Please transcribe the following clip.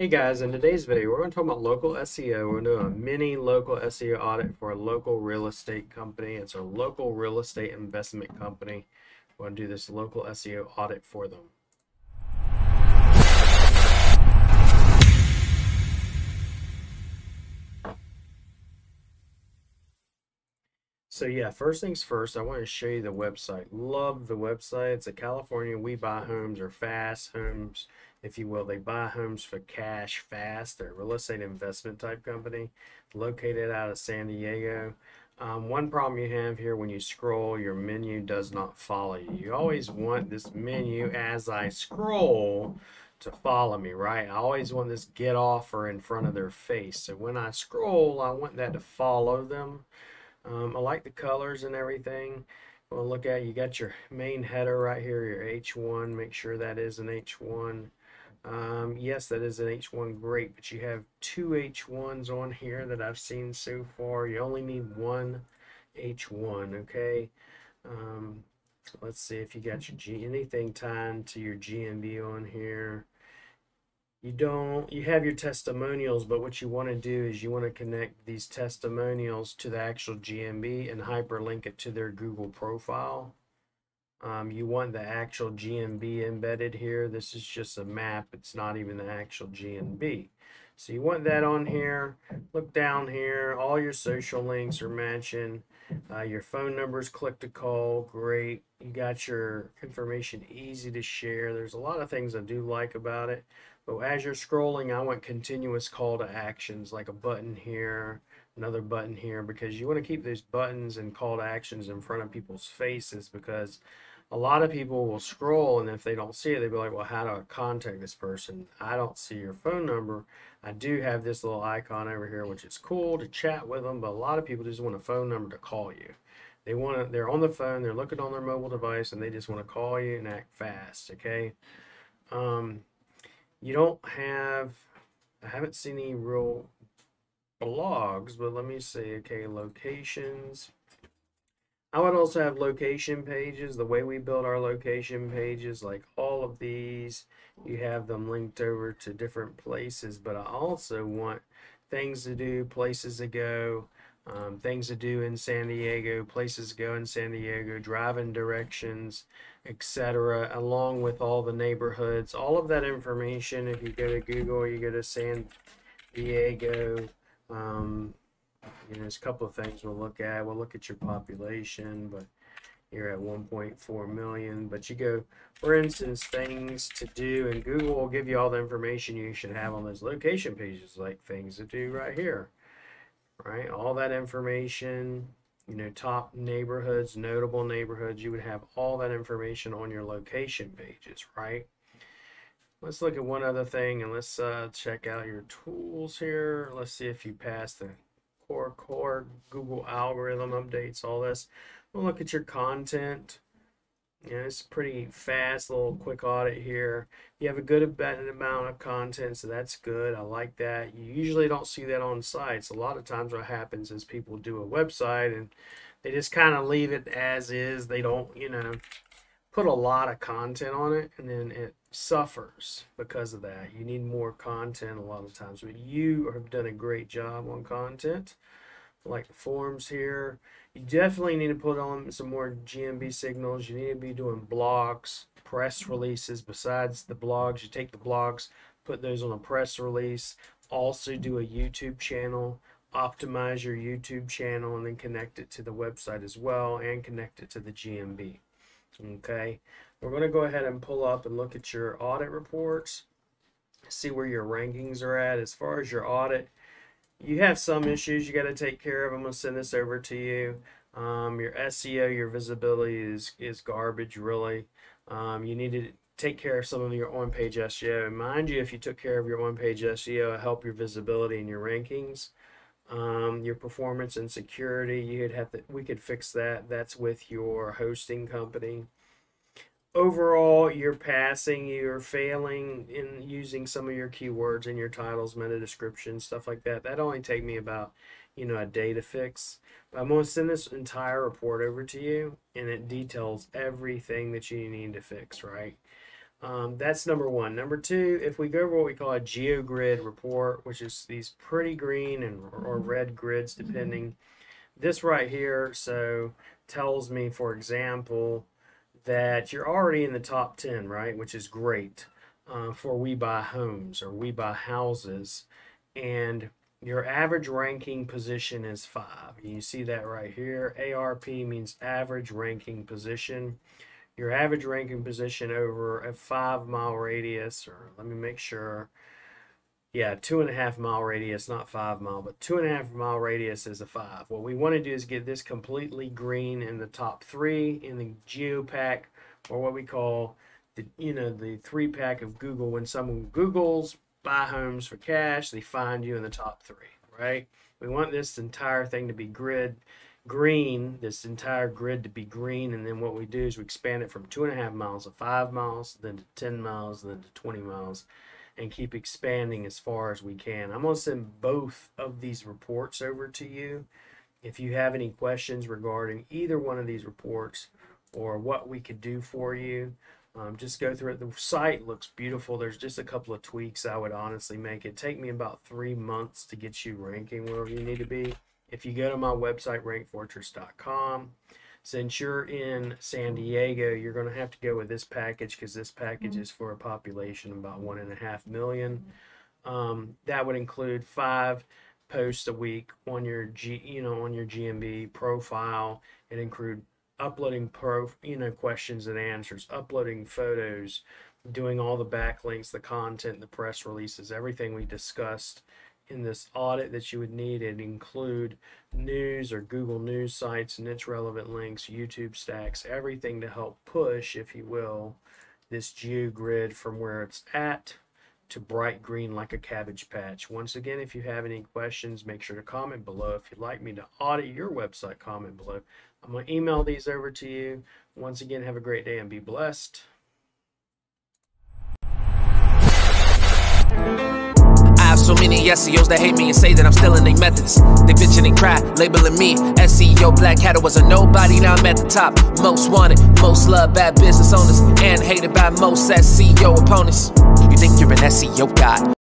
Hey guys, in today's video, we're going to talk about local SEO. We're going to do a mini local SEO audit for a local real estate company. It's a local real estate investment company. We're going to do this local SEO audit for them. So yeah, first things first, I want to show you the website. Love the website. It's a California We Buy Homes, or fast homes, if you will. They buy homes for cash fast. They're a real estate investment type company located out of San Diego. One problem you have here when you scroll, your menu does not follow you. You always want this menu as I scroll to follow me, right? I always want this get offer in front of their face. So when I scroll, I want that to follow them. I like the colors and everything. We'll look at, you got your main header right here, your H1. Make sure that is an H1. Yes, that is an H1, great, but you have two H1s on here that I've seen so far. You only need one H1, okay? Let's see if you got your anything tied to your GMB on here. You have your testimonials, but what you want to do is you want to connect these testimonials to the actual GMB and hyperlink it to their Google profile. You want the actual GMB embedded here. This is just a map. It's not even the actual GMB. So you want that on here. Look down here. All your social links are matching. Your phone numbers, click to call. Great. You got your information easy to share. There's a lot of things I do like about it. But as you're scrolling, I want continuous call to actions, like a button here, another button here, because you want to keep those buttons and call to actions in front of people's faces, because a lot of people will scroll, and if they don't see it, they'll be like, well, how do I contact this person? I don't see your phone number. I do have this little icon over here, which is cool to chat with them, but a lot of people just want a phone number to call you. They're on the phone, they're looking on their mobile device, and they just want to call you and act fast, okay? You don't have, I haven't seen any real blogs, but let me see. Okay, locations. I would also have location pages. The way we build our location pages, like all of these, you have them linked over to different places, but I also want things to do, places to go, things to do in San Diego, places to go in San Diego, driving directions, etc., along with all the neighborhoods. All of that information, if you go to Google, you go to San Diego, there's a couple of things we'll look at. We'll look at your population, but you're at 1.4 million. But you go, for instance, things to do, and Google will give you all the information you should have on those location pages, like things to do right here, right? All that information, top neighborhoods, notable neighborhoods, you would have all that information on your location pages, right? Let's look at one other thing, and let's check out your tools here. Let's see if you pass the core Google algorithm updates, all this. We'll look at your content. It's pretty fast, little quick audit here. You have a good amount of content, so that's good. I like that. You usually don't see that on sites. A lot of times what happens is people do a website and they just kind of leave it as is. They don't, put a lot of content on it, and then it suffers because of that. You need more content a lot of times, but you have done a great job on content. Like the forms here, you definitely need to put on some more GMB signals. You need to be doing blogs, press releases. Besides the blogs, you take the blogs, put those on a press release. Also do a YouTube channel, optimize your YouTube channel, and then connect it to the website as well, and connect it to the GMB. Okay, we're going to go ahead and pull up and look at your audit reports, see where your rankings are at. As far as your audit, you have some issues you got to take care of. I'm going to send this over to you. Your SEO, your visibility is garbage, really. You need to take care of some of your on-page SEO. And mind you, if you took care of your on-page SEO, it'll help your visibility and your rankings. Your performance and security, we could fix that. That's with your hosting company. Overall, you're failing in using some of your keywords in your titles, meta description, stuff like that. That only take me about, a day to fix. But I'm going to send this entire report over to you, and it details everything that you need to fix, right? That's number one. Number two, if we go over what we call a GeoGrid report, which is these pretty green or red grids depending. This right here tells me, for example, that you're already in the top 10, right? Which is great for We Buy Homes or We Buy Houses. And your average ranking position is 5. You see that right here. ARP means average ranking position. Your average ranking position over a 5-mile radius, or let me make sure. Yeah, 2.5-mile radius, not 5-mile, but 2.5-mile radius is a 5. What we want to do is get this completely green in the top 3 in the GeoPack, or what we call the 3-pack of Google. When someone Googles buy homes for cash, they find you in the top 3, right? We want this entire thing to be green, this entire grid to be green, and then what we do is we expand it from 2.5 miles to 5 miles, then to 10 miles, then to 20 miles, and keep expanding as far as we can. I'm going to send both of these reports over to you. If you have any questions regarding either one of these reports or what we could do for you, just go through it. The site looks beautiful. There's just a couple of tweaks I would honestly make. It take me about 3 months to get you ranking wherever you need to be. If you go to my website, rankfortress.com, since you're in San Diego, you're going to have to go with this package because this package is for a population of about 1.5 million. That would include 5 posts a week on your GMB profile. It include uploading questions and answers, uploading photos, doing all the backlinks, the content, the press releases, everything we discussed in this audit that you would need. It include news or Google News sites and its relevant links, YouTube stacks, everything to help push, if you will, this GeoGrid from where it's at to bright green like a cabbage patch. Once again, if you have any questions, make sure to comment below. If you'd like me to audit your website, comment below. I'm going to email these over to you. Once again, have a great day and be blessed. I have so many SEOs that hate me and say that I'm stealing their methods. They bitching and cry, labeling me SEO black hat. Was a nobody, now I'm at the top. Most wanted, most loved, bad business owners, and hated by most SEO opponents. You think you're an SEO god?